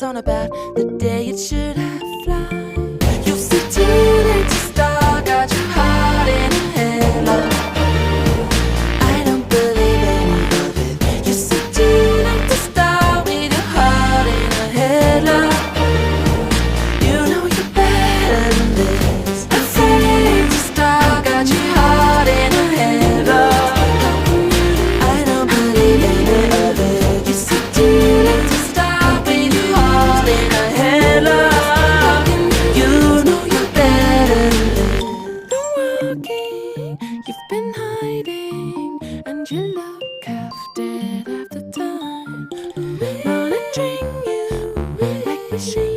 on about the day it should have fly. You'll see too late to start, got your heart in a headlock. I don't believe any of it. You see too late to start with your heart in a headlock. You know you're better than this. Afraid to start, got your heart in a headlock. I don't believe any of it. You see too late to start with your heart in a headlock. You know you're better than this. Been walking, you've been hiding, and you look half dead half the time. Monitoring you like machines.